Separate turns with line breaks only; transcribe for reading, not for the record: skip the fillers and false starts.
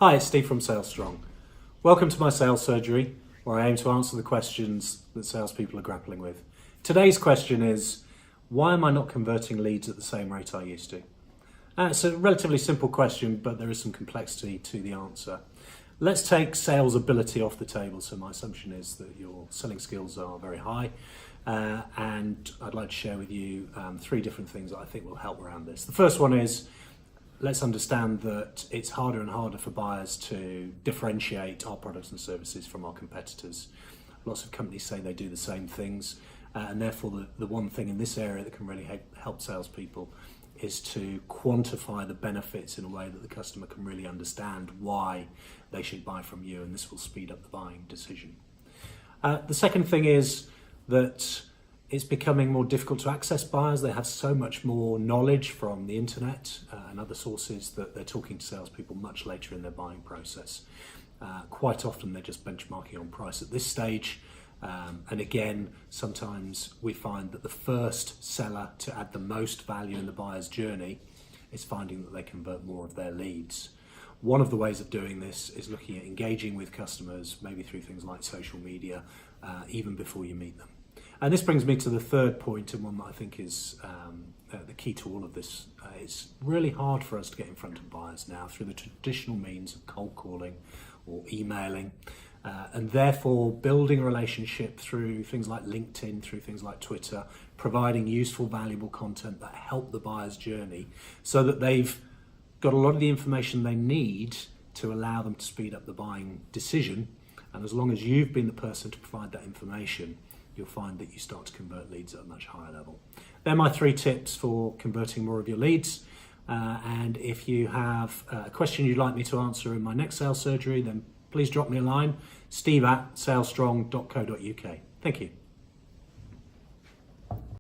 Hi, it's Steve from Sales Strong. Welcome to my sales surgery, where I aim to answer the questions that salespeople are grappling with. Today's question is, why am I not converting leads at the same rate I used to? It's a relatively simple question, but there is some complexity to the answer. Let's take sales ability off the table. So my assumption is that your selling skills are very high, and I'd like to share with you three different things that I think will help around this. The first one is, let's understand that it's harder and harder for buyers to differentiate our products and services from our competitors. Lots of companies say they do the same things, and therefore the one thing in this area that can really help salespeople is to quantify the benefits in a way that the customer can really understand why they should buy from you, and this will speed up the buying decision. The second thing is that it's becoming more difficult to access buyers. They have so much more knowledge from the internet and other sources that they're talking to salespeople much later in their buying process. Quite often they're just benchmarking on price at this stage. And again, sometimes we find that the first seller to add the most value in the buyer's journey is finding that they convert more of their leads. One of the ways of doing this is looking at engaging with customers, maybe through things like social media, even before you meet them. And this brings me to the third point, and one that I think is the key to all of this. It's really hard for us to get in front of buyers now through the traditional means of cold calling or emailing, and therefore building a relationship through things like LinkedIn, through things like Twitter, providing useful, valuable content that help the buyer's journey so that they've got a lot of the information they need to allow them to speed up the buying decision. And as long as you've been the person to provide that information, you'll find that you start to convert leads at a much higher level. They're my three tips for converting more of your leads. And if you have a question you'd like me to answer in my next sales surgery, then please drop me a line, steve@salesstrong.co.uk. Thank you.